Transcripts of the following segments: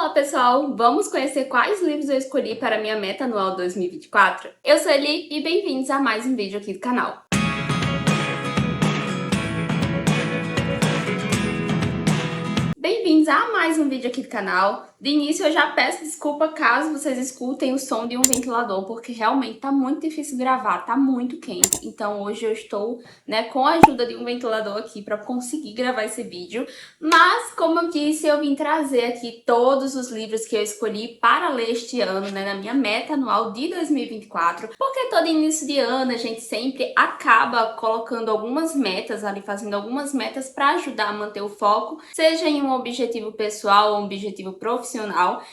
Olá pessoal, vamos conhecer quais livros eu escolhi para minha meta anual 2024? Eu sou Eli e bem-vindos a mais um vídeo aqui do canal. Bem-vindos a mais um vídeo aqui do canal. De início eu já peço desculpa caso vocês escutem o som de um ventilador, porque realmente tá muito difícil gravar, tá muito quente. Então hoje eu estou, com a ajuda de um ventilador aqui para conseguir gravar esse vídeo. Mas, como eu disse, eu vim trazer aqui todos os livros que eu escolhi para ler este ano, na minha meta anual de 2024. Porque todo início de ano a gente sempre acaba colocando algumas metas ali, fazendo algumas metas para ajudar a manter o foco, seja em um objetivo pessoal ou um objetivo profissional.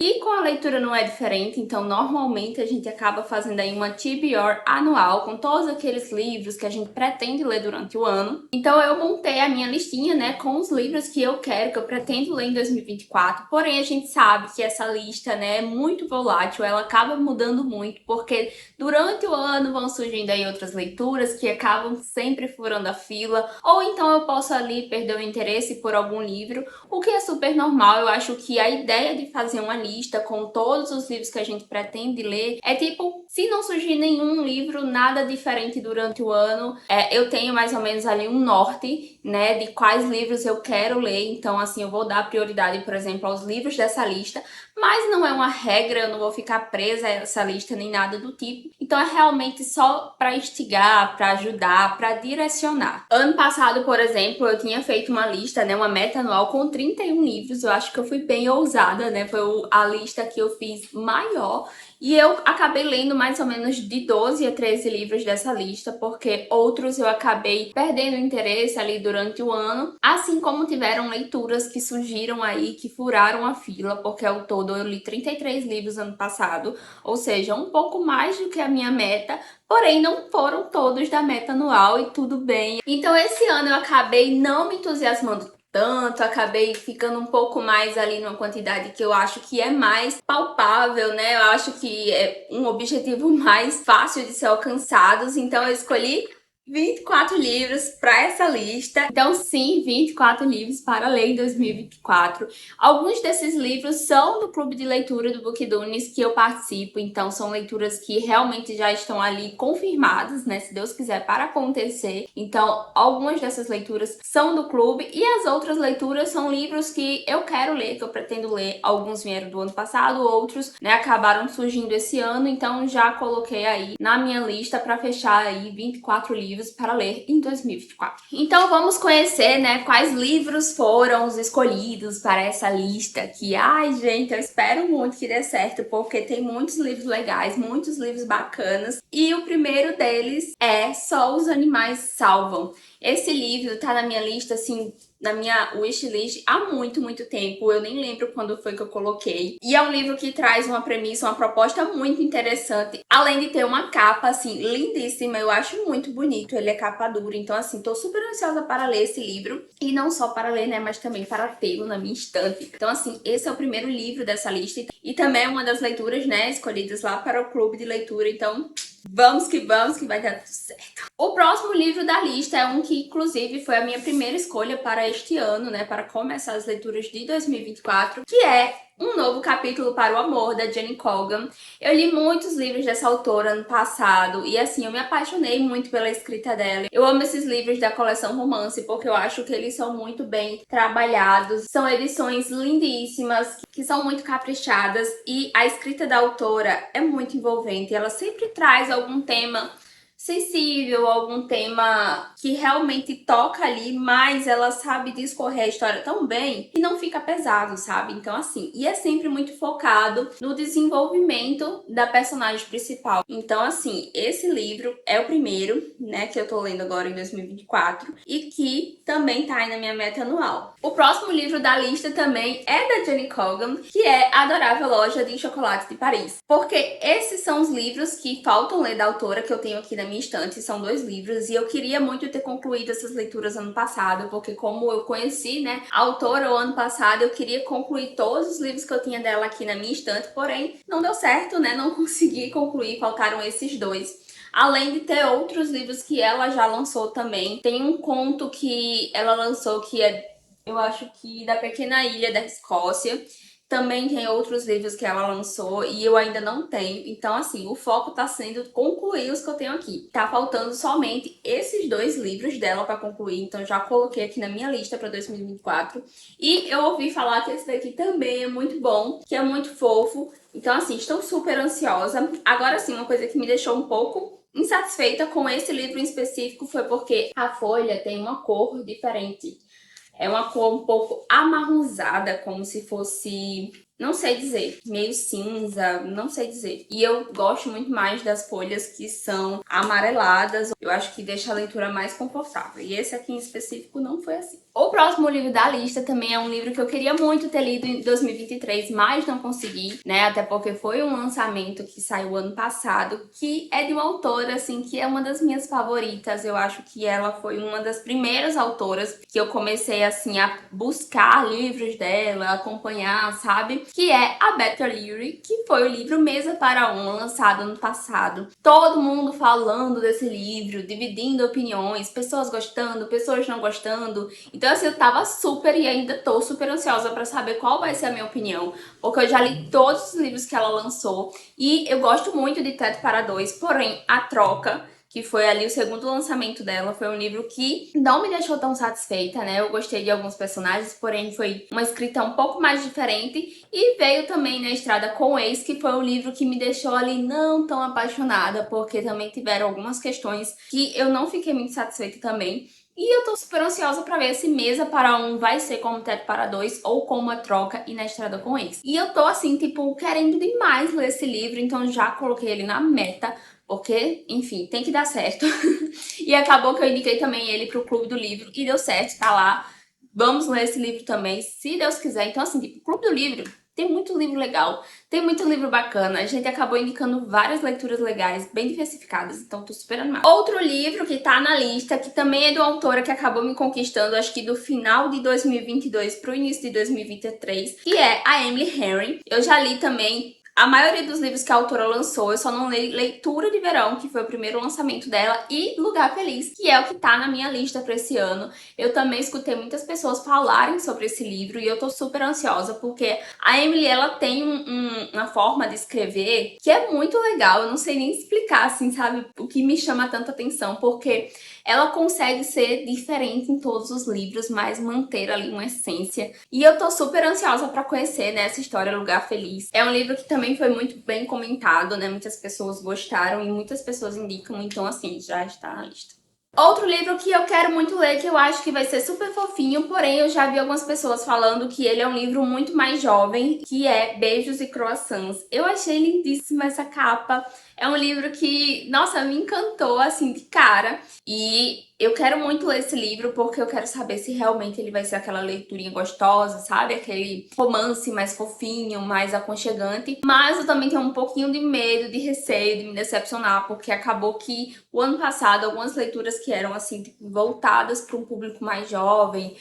E com a leitura não é diferente, então normalmente a gente acaba fazendo aí uma TBR anual com todos aqueles livros que a gente pretende ler durante o ano. Então eu montei a minha listinha, com os livros que eu quero, que eu pretendo ler em 2024. Porém, a gente sabe que essa lista, é muito volátil, ela acaba mudando muito, porque durante o ano vão surgindo aí outras leituras que acabam sempre furando a fila, ou então eu posso ali perder o interesse por algum livro, o que é super normal. Eu acho que a ideia de fazer uma lista com todos os livros que a gente pretende ler é tipo, se não surgir nenhum livro, nada diferente durante o ano, eu tenho mais ou menos ali um norte, de quais livros eu quero ler. Então, assim, eu vou dar prioridade, por exemplo, aos livros dessa lista, mas não é uma regra, eu não vou ficar presa a essa lista nem nada do tipo. Então, é realmente só para instigar, para ajudar, para direcionar. Ano passado, por exemplo, eu tinha feito uma lista, uma meta anual com 31 livros. Eu acho que eu fui bem ousada, foi a lista que eu fiz maior. E eu acabei lendo mais ou menos de 12 a 13 livros dessa lista, porque outros eu acabei perdendo interesse ali durante o ano, assim como tiveram leituras que surgiram aí, que furaram a fila, porque ao todo eu li 33 livros ano passado, ou seja, um pouco mais do que a minha meta, porém não foram todos da meta anual e tudo bem. Então esse ano eu acabei não me entusiasmando tanto, acabei ficando um pouco mais ali numa quantidade que eu acho que é mais palpável, eu acho que é um objetivo mais fácil de ser alcançados, então eu escolhi 24 livros para essa lista. Então sim, 24 livros para ler em 2024. Alguns desses livros são do clube de leitura do Bookdunes que eu participo, então são leituras que realmente já estão ali confirmadas, se Deus quiser, para acontecer. Então algumas dessas leituras são do clube e as outras leituras são livros que eu quero ler, que eu pretendo ler. Alguns vieram do ano passado, outros, acabaram surgindo esse ano, então já coloquei aí na minha lista para fechar aí 24 livros para ler em 2024. Então vamos conhecer, quais livros foram os escolhidos para essa lista que, ai gente, eu espero muito que dê certo, porque tem muitos livros legais, muitos livros bacanas, e o primeiro deles é Só os Animais Salvam. Esse livro tá na minha lista, assim, na minha wishlist há muito, muito tempo. Eu nem lembro quando foi que eu coloquei. E é um livro que traz uma premissa, uma proposta muito interessante. Além de ter uma capa, assim, lindíssima. Eu acho muito bonito. Ele é capa dura. Então, assim, tô super ansiosa para ler esse livro. E não só para ler, mas também para tê-lo na minha estante. Então, assim, esse é o primeiro livro dessa lista. E também é uma das leituras, escolhidas lá para o clube de leitura. Então, vamos que vai dar tudo certo. O próximo livro da lista é um que, inclusive, foi a minha primeira escolha para este ano, para começar as leituras de 2024, que é Um Novo Capítulo para o Amor, da Jenny Colgan. Eu li muitos livros dessa autora ano passado e, assim, eu me apaixonei muito pela escrita dela. Eu amo esses livros da coleção Romance porque eu acho que eles são muito bem trabalhados. São edições lindíssimas, que são muito caprichadas, e a escrita da autora é muito envolvente. Ela sempre traz algum tema sensível, algum tema que realmente toca ali, mas ela sabe discorrer a história tão bem que não fica pesado, sabe? Então, assim, e é sempre muito focado no desenvolvimento da personagem principal. Então, assim, esse livro é o primeiro, que eu tô lendo agora em 2024 e que também tá aí na minha meta anual. O próximo livro da lista também é da Jenny Colgan, que é A Adorável Loja de Chocolate de Paris. Porque esses são os livros que faltam ler da autora, que eu tenho aqui na minha estante. São 2 livros e eu queria muito ter concluído essas leituras ano passado, porque como eu conheci, a autora o ano passado, eu queria concluir todos os livros que eu tinha dela aqui na minha estante, porém não deu certo, não consegui concluir, faltaram esses 2. Além de ter outros livros que ela já lançou também. Tem um conto que ela lançou que é, eu acho que da Pequena Ilha da Escócia, Também tem outros livros que ela lançou e eu ainda não tenho. Então, assim, o foco tá sendo concluir os que eu tenho aqui. Tá faltando somente esses 2 livros dela pra concluir, então já coloquei aqui na minha lista pra 2024. E eu ouvi falar que esse daqui também é muito bom, que é muito fofo. Então, assim, estou super ansiosa. Agora sim, uma coisa que me deixou um pouco insatisfeita com esse livro em específico foi porque a folha tem uma cor diferente. É uma cor um pouco amarronzada, como se fosse, não sei dizer, meio cinza, não sei dizer. E eu gosto muito mais das folhas que são amareladas. Eu acho que deixa a leitura mais confortável. E esse aqui em específico não foi assim. O próximo livro da lista também é um livro que eu queria muito ter lido em 2023, mas não consegui, né? Até porque foi um lançamento que saiu ano passado, que é de uma autora, assim, que é uma das minhas favoritas. Eu acho que ela foi uma das primeiras autoras que eu comecei, assim, a buscar livros dela, acompanhar, sabe? Que é a Beth O'Leary, que foi o livro Mesa para Um, lançado ano passado. Todo mundo falando desse livro, dividindo opiniões, pessoas gostando, pessoas não gostando. Então, assim, eu tava super e ainda tô super ansiosa pra saber qual vai ser a minha opinião, porque eu já li todos os livros que ela lançou e eu gosto muito de Teto para Dois, porém, A Troca, que foi ali o segundo lançamento dela, foi um livro que não me deixou tão satisfeita, né? Eu gostei de alguns personagens, porém foi uma escrita um pouco mais diferente. E veio também Na Estrada com o Ex, que foi um livro que me deixou ali não tão apaixonada, porque também tiveram algumas questões que eu não fiquei muito satisfeita também. E eu tô super ansiosa pra ver se Mesa para Um vai ser como Teto para Dois ou como A Troca e Na Estrada com Ex. E eu tô assim, tipo, querendo demais ler esse livro, então já coloquei ele na meta, porque, enfim, tem que dar certo. E acabou que eu indiquei também ele pro Clube do Livro e deu certo, tá lá. Vamos ler esse livro também, se Deus quiser. Então, assim, tipo, Clube do Livro tem muito livro legal, tem muito livro bacana. A gente acabou indicando várias leituras legais, bem diversificadas, então tô super animada. Outro livro que tá na lista, que também é de uma autora que acabou me conquistando, acho que do final de 2022 pro início de 2023, que é a Emily Henry. Eu já li também a maioria dos livros que a autora lançou, eu só não li Leitura de Verão, que foi o primeiro lançamento dela, e Lugar Feliz, que é o que tá na minha lista pra esse ano. Eu também escutei muitas pessoas falarem sobre esse livro e eu tô super ansiosa, porque a Emily, ela tem uma forma de escrever que é muito legal. Eu não sei nem explicar, assim, sabe, o que me chama tanta atenção, porque ela consegue ser diferente em todos os livros, mas manter ali uma essência. E eu tô super ansiosa pra conhecer, né, essa história Lugar Feliz. É um livro que também foi muito bem comentado, né, muitas pessoas gostaram e muitas pessoas indicam, então assim, já está na lista. Outro livro que eu quero muito ler, que eu acho que vai ser super fofinho, porém eu já vi algumas pessoas falando que ele é um livro muito mais jovem, que é Beijos e Croissants. Eu achei lindíssima essa capa. É um livro que, nossa, me encantou, assim, de cara. E eu quero muito ler esse livro porque eu quero saber se realmente ele vai ser aquela leiturinha gostosa, sabe? Aquele romance mais fofinho, mais aconchegante. Mas eu também tenho um pouquinho de medo, de receio de me decepcionar, porque acabou que o ano passado algumas leituras que eram assim, tipo, voltadas para um público mais jovem,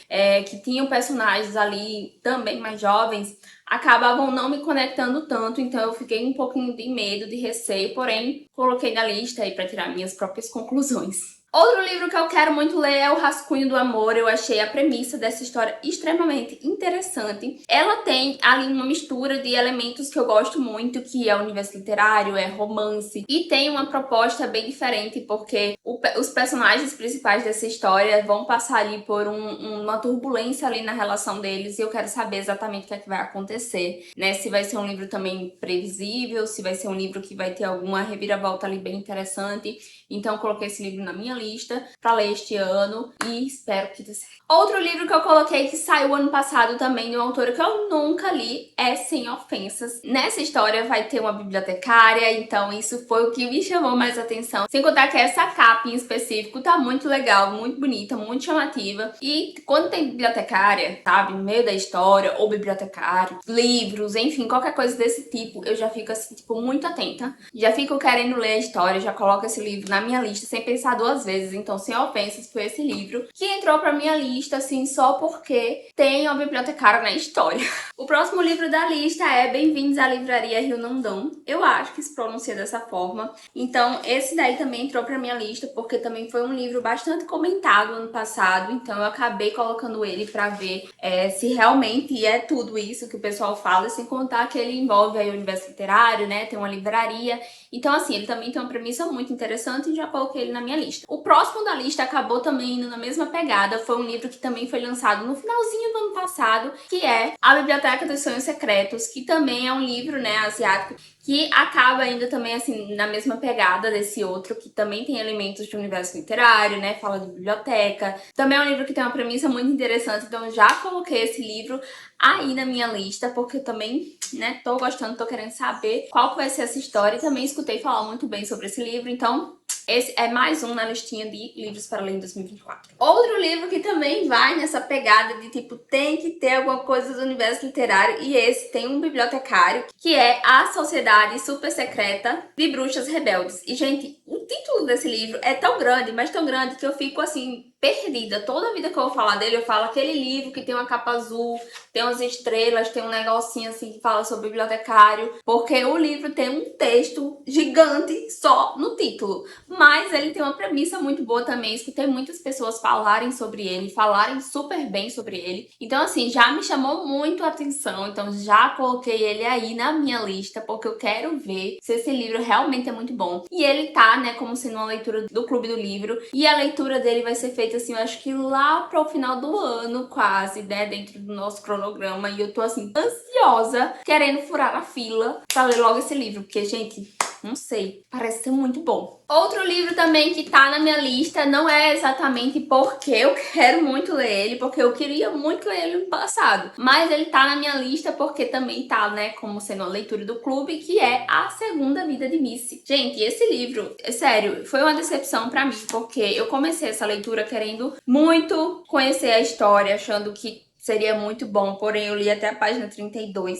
que tinham personagens ali também mais jovens, acabavam não me conectando tanto, então eu fiquei um pouquinho de medo, de receio, porém coloquei na lista aí para tirar minhas próprias conclusões. Outro livro que eu quero muito ler é O Rascunho do Amor. Eu achei a premissa dessa história extremamente interessante. Ela tem ali uma mistura de elementos que eu gosto muito, que é o universo literário, é romance, e tem uma proposta bem diferente, porque os personagens principais dessa história vão passar ali por uma turbulência ali na relação deles, e eu quero saber exatamente o que é que vai acontecer, né? Se vai ser um livro também previsível, se vai ser um livro que vai ter alguma reviravolta ali bem interessante. Então eu coloquei esse livro na minha lista pra ler este ano e espero que dê certo. Outro livro que eu coloquei que saiu ano passado também de uma autora que eu nunca li é Sem Ofensas. Nessa história vai ter uma bibliotecária, então isso foi o que me chamou mais atenção. Sem contar que essa capa em específico tá muito legal, muito bonita, muito chamativa. E quando tem bibliotecária, sabe, no meio da história, ou bibliotecário, livros, enfim, qualquer coisa desse tipo, eu já fico assim, tipo, muito atenta. Já fico querendo ler a história, já coloco esse livro na minha lista sem pensar duas vezes, então sem ofensas, foi esse livro que entrou pra minha lista, assim, só porque tem uma bibliotecária na história. O próximo livro da lista é Bem-vindos à Livraria Rio Nandão. Eu acho que se pronuncia dessa forma. Então, esse daí também entrou pra minha lista, porque também foi um livro bastante comentado ano passado, então eu acabei colocando ele pra ver se realmente é tudo isso que o pessoal fala, sem contar que ele envolve aí o universo literário, né, tem uma livraria. Então, assim, ele também tem uma premissa muito interessante e já coloquei ele na minha lista. O próximo da lista acabou também indo na mesma pegada, foi um livro que também foi lançado no finalzinho do ano passado, que é A Biblioteca dos Sonhos Secretos, que também é um livro, né, asiático, que acaba ainda também, assim, na mesma pegada desse outro, que também tem elementos de universo literário, né, fala de biblioteca. Também é um livro que tem uma premissa muito interessante, então eu já coloquei esse livro aí na minha lista, porque eu também, né, tô gostando, tô querendo saber qual que vai ser essa história, e também escutei falar muito bem sobre esse livro, então esse é mais um na listinha de livros para ler em 2024. Outro livro que também vai nessa pegada de tipo, tem que ter alguma coisa do universo literário, e esse tem um bibliotecário, que é A Sociedade Super Secreta de Bruxas Rebeldes. E, gente, o título desse livro é tão grande, mas tão grande, que eu fico assim, perdida. Toda vida que eu vou falar dele, eu falo aquele livro que tem uma capa azul, tem umas estrelas, tem um negocinho assim que fala sobre bibliotecário, porque o livro tem um texto gigante só no título. Mas ele tem uma premissa muito boa também, escutei muitas pessoas falarem sobre ele, falarem super bem sobre ele. Então, assim, já me chamou muito a atenção, então já coloquei ele aí na minha lista, porque eu quero ver se esse livro realmente é muito bom. E ele tá, né, como sendo uma leitura do Clube do Livro, e a leitura dele vai ser feita, assim, eu acho que lá pro final do ano, quase, né, dentro do nosso cronograma, e eu tô, assim, ansiosa, querendo furar a fila pra ler logo esse livro, porque, gente, não sei, parece ser muito bom. Outro livro também que tá na minha lista, não é exatamente porque eu quero muito ler ele, porque eu queria muito ler ele no passado, mas ele tá na minha lista porque também tá, né, como sendo uma leitura do clube, que é A Segunda Vida de Missy. Gente, esse livro, sério, foi uma decepção pra mim, porque eu comecei essa leitura querendo muito conhecer a história, achando que seria muito bom, porém eu li até a página 32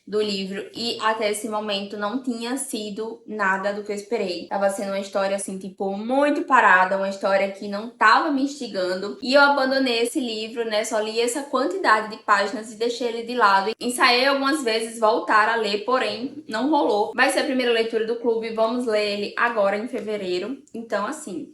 do livro e até esse momento não tinha sido nada do que eu esperei. Tava sendo uma história assim, tipo, muito parada, uma história que não tava me instigando, e eu abandonei esse livro, né, só li essa quantidade de páginas e deixei ele de lado. Ensaiei algumas vezes voltar a ler, porém não rolou. Vai ser a primeira leitura do clube, vamos ler ele agora em fevereiro, então assim,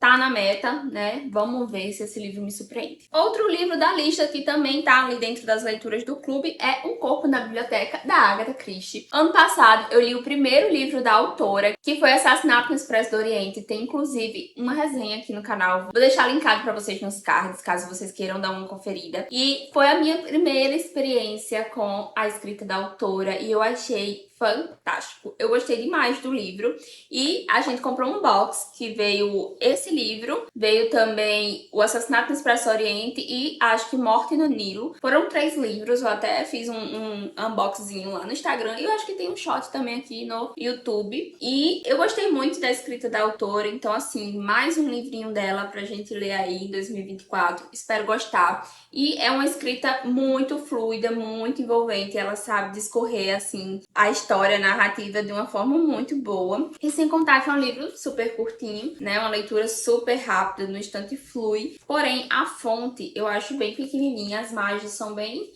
tá na meta, né? Vamos ver se esse livro me surpreende. Outro livro da lista que também tá ali dentro das leituras do clube é Um Corpo na Biblioteca, da Agatha Christie. Ano passado eu li o primeiro livro da autora, que foi Assassinato no Expresso do Oriente. Tem inclusive uma resenha aqui no canal. Vou deixar linkado pra vocês nos cards, caso vocês queiram dar uma conferida. E foi a minha primeira experiência com a escrita da autora e eu achei fantástico. Eu gostei demais do livro e a gente comprou um box que veio esse livro, veio também O Assassinato no Expresso Oriente e acho que Morte no Nilo. Foram 3 livros, eu até fiz um unboxzinho lá no Instagram e eu acho que tem um shot também aqui no YouTube. E eu gostei muito da escrita da autora, então assim, mais um livrinho dela pra gente ler aí em 2024. Espero gostar. E é uma escrita muito fluida, muito envolvente, ela sabe discorrer assim a história, a narrativa de uma forma muito boa. E sem contar que é um livro super curtinho, né? Uma leitura super rápida, no instante flui. Porém, a fonte eu acho bem pequenininha, as margens são bem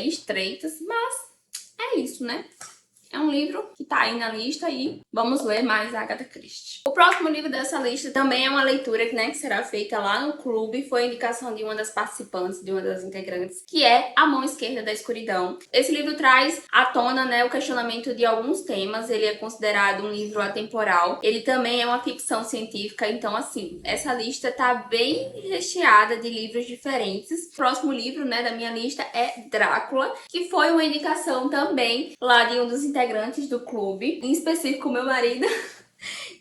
estreitas, mas é isso, né? É um livro que tá aí na lista e vamos ler mais Agatha Christie. O próximo livro dessa lista também é uma leitura que, né, que será feita lá no clube. Foi a indicação de uma das participantes, de uma das integrantes, que é A Mão Esquerda da Escuridão. Esse livro traz à tona, né, o questionamento de alguns temas. Ele é considerado um livro atemporal. Ele também é uma ficção científica. Então, assim, essa lista tá bem recheada de livros diferentes. O próximo livro, né, da minha lista é Drácula, que foi uma indicação também lá de um dos integrantes do clube, em específico meu marido,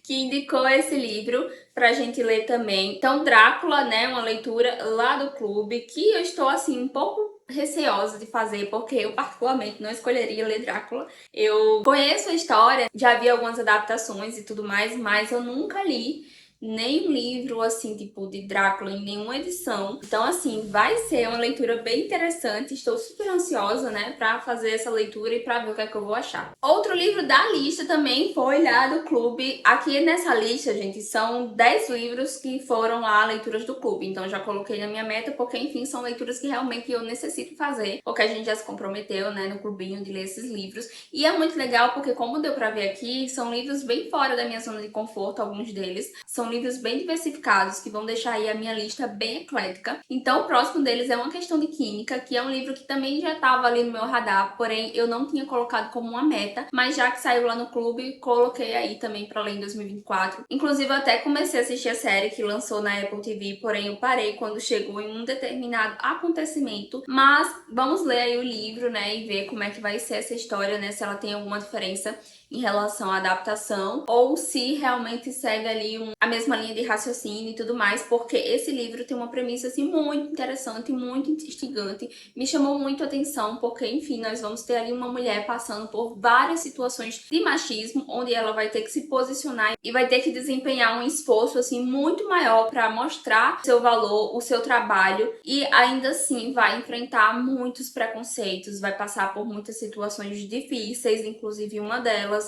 que indicou esse livro pra gente ler também. Então, Drácula, né, uma leitura lá do clube, que eu estou, assim, um pouco receosa de fazer, porque eu particularmente não escolheria ler Drácula. Eu conheço a história, já vi algumas adaptações e tudo mais, mas eu nunca li, nenhum livro, assim, tipo, de Drácula em nenhuma edição. Então, assim, vai ser uma leitura bem interessante. Estou super ansiosa, né, pra fazer essa leitura e pra ver o que é que eu vou achar. Outro livro da lista também foi lá do clube. Aqui nessa lista, gente, são 10 livros que foram lá leituras do clube. Então, já coloquei na minha meta, porque, enfim, são leituras que realmente eu necessito fazer, porque a gente já se comprometeu, né, no clubinho de ler esses livros. E é muito legal porque, como deu pra ver aqui, são livros bem fora da minha zona de conforto, alguns deles. São livros bem diversificados, que vão deixar aí a minha lista bem eclética. Então, o próximo deles é Uma Questão de Química, que é um livro que também já estava ali no meu radar, porém eu não tinha colocado como uma meta, mas já que saiu lá no clube, coloquei aí também para ler em 2024. Inclusive, eu até comecei a assistir a série que lançou na Apple TV, porém eu parei quando chegou em um determinado acontecimento. Mas vamos ler aí o livro, né, e ver como é que vai ser essa história, né, se ela tem alguma diferença em relação à adaptação, ou se realmente segue ali a mesma linha de raciocínio e tudo mais, porque esse livro tem uma premissa assim muito interessante, muito instigante, me chamou muito a atenção, porque enfim, nós vamos ter ali uma mulher passando por várias situações de machismo, onde ela vai ter que se posicionar e vai ter que desempenhar um esforço assim muito maior para mostrar o seu valor, o seu trabalho, e ainda assim vai enfrentar muitos preconceitos, vai passar por muitas situações difíceis, inclusive uma delas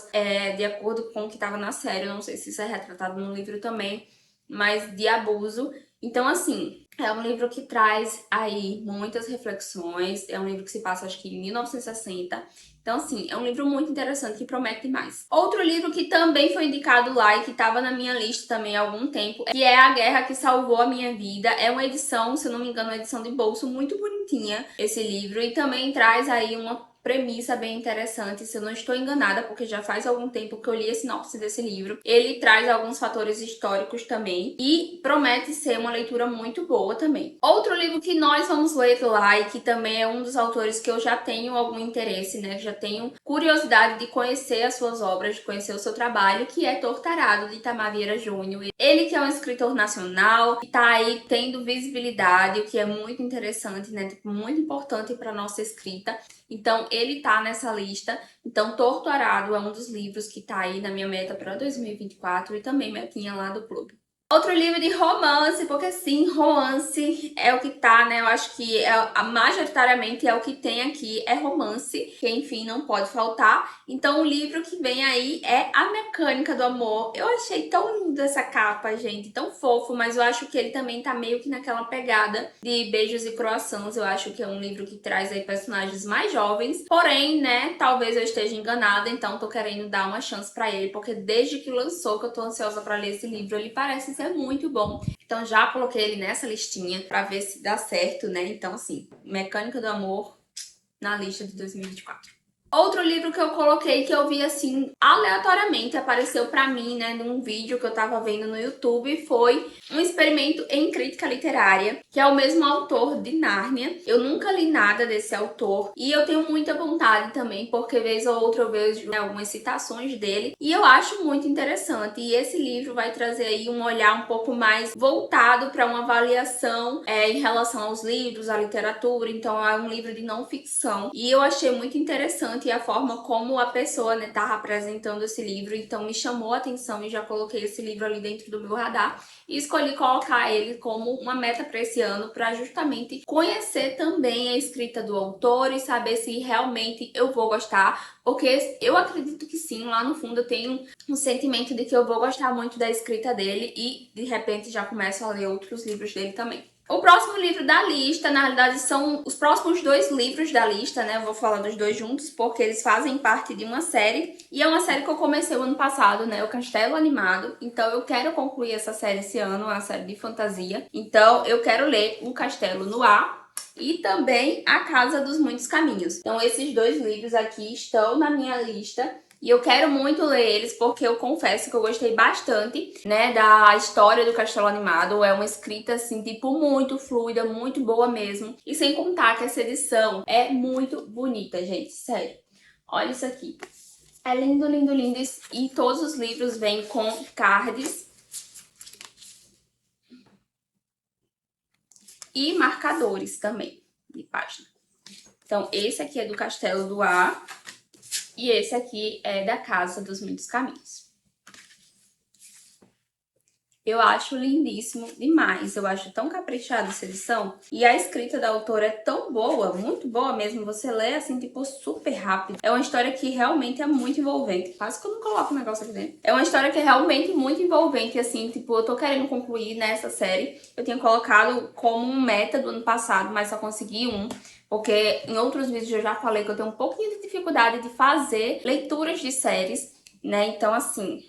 de acordo com o que estava na série, eu não sei se isso é retratado no livro também, mas de abuso. Então, assim, é um livro que traz aí muitas reflexões, é um livro que se passa, acho que em 1960. Então, assim, é um livro muito interessante que promete demais. Outro livro que também foi indicado lá e que estava na minha lista também há algum tempo, que é A Guerra que Salvou a Minha Vida. É uma edição, se eu não me engano, uma edição de bolso muito bonitinha, esse livro, e também traz aí uma premissa bem interessante, se eu não estou enganada, porque já faz algum tempo que eu li a sinopse desse livro. Ele traz alguns fatores históricos também e promete ser uma leitura muito boa também. Outro livro que nós vamos ler lá e que também é um dos autores que eu já tenho algum interesse, né? Já tenho curiosidade de conhecer as suas obras, de conhecer o seu trabalho, que é Tortarado, de Itamar Vieira Júnior. Ele que é um escritor nacional, que tá aí tendo visibilidade, o que é muito interessante, né? Tipo, muito importante para nossa escrita. Então, ele tá nessa lista. Então, Torturado é um dos livros que tá aí na minha meta para 2024 e também metinha lá do clube. Outro livro de romance, porque sim, romance é o que tá, né? Eu acho que majoritariamente é o que tem aqui, é romance, que enfim não pode faltar. Então o livro que vem aí é A Mecânica do Amor. Eu achei tão lindo essa capa, gente, tão fofo, mas eu acho que ele também tá meio que naquela pegada de Beijos e Croissants. Eu acho que é um livro que traz aí personagens mais jovens, porém, né, talvez eu esteja enganada, então tô querendo dar uma chance pra ele, porque desde que lançou, que eu tô ansiosa pra ler esse livro, ele parece ser muito bom. Então já coloquei ele nessa listinha pra ver se dá certo, né? Então, assim, Mecânica do Amor na lista de 2024. Outro livro que eu coloquei, que eu vi assim, aleatoriamente, apareceu pra mim, né, num vídeo que eu tava vendo no YouTube, foi Um Experimento em Crítica Literária, que é o mesmo autor de Nárnia. Eu nunca li nada desse autor e eu tenho muita vontade também, porque vez ou outra eu vejo, né, algumas citações dele e eu acho muito interessante. E esse livro vai trazer aí um olhar um pouco mais voltado para uma avaliação em relação aos livros, à literatura. Então é um livro de não ficção e eu achei muito interessante a forma como a pessoa, né, tá apresentando esse livro, então me chamou a atenção e já coloquei esse livro ali dentro do meu radar e escolhi colocar ele como uma meta para esse ano, para justamente conhecer também a escrita do autor e saber se realmente eu vou gostar, porque eu acredito que sim, lá no fundo eu tenho um sentimento de que eu vou gostar muito da escrita dele e de repente já começo a ler outros livros dele também. O próximo livro da lista, na realidade, são os próximos 2 livros da lista, né? Eu vou falar dos 2 juntos, porque eles fazem parte de uma série. E é uma série que eu comecei o ano passado, né? O Castelo Animado. Então, eu quero concluir essa série esse ano, uma série de fantasia. Então, eu quero ler O Castelo no Ar e também A Casa dos Muitos Caminhos. Então, esses 2 livros aqui estão na minha lista. E eu quero muito ler eles porque eu confesso que eu gostei bastante, né, da história do Castelo Animado. É uma escrita, assim, tipo, muito fluida, muito boa mesmo. E sem contar que essa edição é muito bonita, gente, sério. Olha isso aqui. É lindo, lindo, lindo. E todos os livros vêm com cards e marcadores também de página. Então, esse aqui é do Castelo do Ar. E esse aqui é da Casa dos Muitos Caminhos. Eu acho lindíssimo demais, eu acho tão caprichada essa edição. E a escrita da autora é tão boa, muito boa mesmo, você lê assim, tipo, super rápido. É uma história que realmente é muito envolvente. Quase que eu não coloco o negócio aqui dentro. É uma história que é realmente muito envolvente, assim, tipo, eu tô querendo concluir nessa série. Eu tinha colocado como meta do ano passado, mas só consegui um. Porque em outros vídeos eu já falei que eu tenho um pouquinho de dificuldade de fazer leituras de séries, né? Então, assim,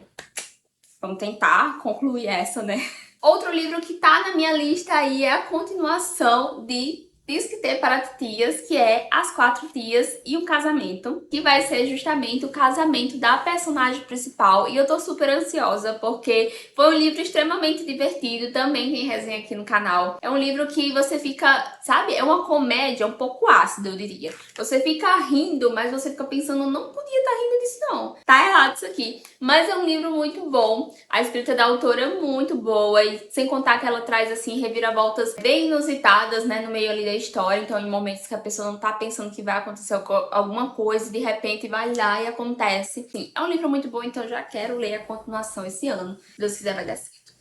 vamos tentar concluir essa, né? Outro livro que tá na minha lista aí é a continuação de Disque para Tias, que é As Quatro Tias e o Casamento, que vai ser justamente o casamento da personagem principal. E eu tô super ansiosa, porque foi um livro extremamente divertido, também tem resenha aqui no canal. É um livro que você fica, sabe, é uma comédia um pouco ácida, eu diria. Você fica rindo, mas você fica pensando, não podia estar rindo disso não. Tá errado isso aqui. Mas é um livro muito bom, a escrita da autora é muito boa, e sem contar que ela traz, assim, reviravoltas bem inusitadas, né, no meio ali da história. Então, em momentos que a pessoa não tá pensando que vai acontecer alguma coisa, de repente vai lá e acontece. Sim, é um livro muito bom, então eu já quero ler a continuação esse ano. Se Deus quiser, vai dar certo.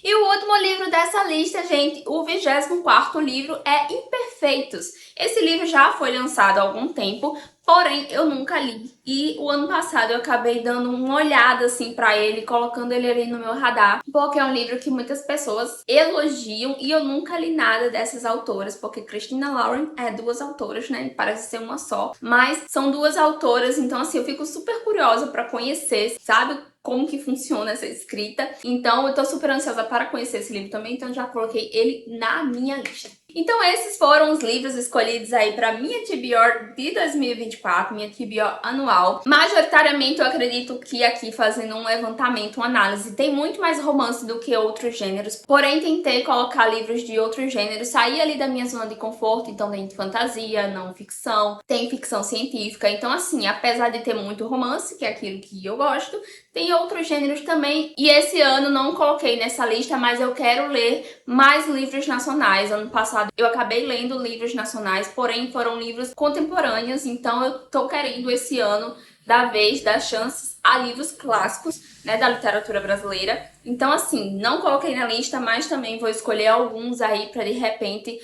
E o último livro dessa lista, gente, o 24º livro é Imperfeitos. Esse livro já foi lançado há algum tempo, porém eu nunca li. E o ano passado eu acabei dando uma olhada assim pra ele, colocando ele ali no meu radar, porque é um livro que muitas pessoas elogiam e eu nunca li nada dessas autoras, porque Christina Lauren é duas autoras, né? Parece ser uma só, mas são duas autoras, então assim, eu fico super curiosa pra conhecer, sabe? Como que funciona essa escrita. Então eu tô super ansiosa para conhecer esse livro também, então já coloquei ele na minha lista. Então esses foram os livros escolhidos aí para minha TBR de 2024, minha TBR anual. Majoritariamente eu acredito que aqui, fazendo um levantamento, uma análise, tem muito mais romance do que outros gêneros, porém tentei colocar livros de outros gêneros, sair ali da minha zona de conforto, então tem fantasia, não ficção, tem ficção científica. Então assim, apesar de ter muito romance, que é aquilo que eu gosto, tem outros gêneros também, e esse ano não coloquei nessa lista, mas eu quero ler mais livros nacionais. Ano passado eu acabei lendo livros nacionais, porém foram livros contemporâneos, então eu tô querendo esse ano dar vez, dar chances a livros clássicos, né, da literatura brasileira. Então, assim, não coloquei na lista, mas também vou escolher alguns aí para de repente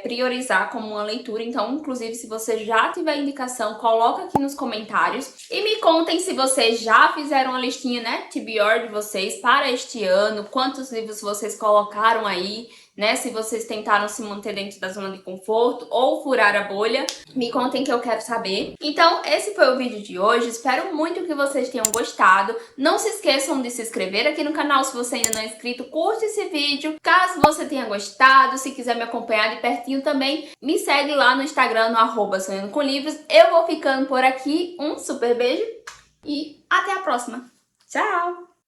priorizar como uma leitura. Então, inclusive, se você já tiver indicação, coloca aqui nos comentários e me contem se vocês já fizeram a listinha, né, TBR de vocês para este ano, quantos livros vocês colocaram aí, né, se vocês tentaram se manter dentro da zona de conforto ou furar a bolha. Me contem que eu quero saber. Então, esse foi o vídeo de hoje. Espero muito que vocês tenham gostado. Não se esqueçam de se inscrever aqui no canal se você ainda não é inscrito. Curte esse vídeo. Caso você tenha gostado, se quiser me acompanhar de pertinho também, me segue lá no Instagram, no @sonhando-com-livros. Eu vou ficando por aqui. Um super beijo e até a próxima. Tchau!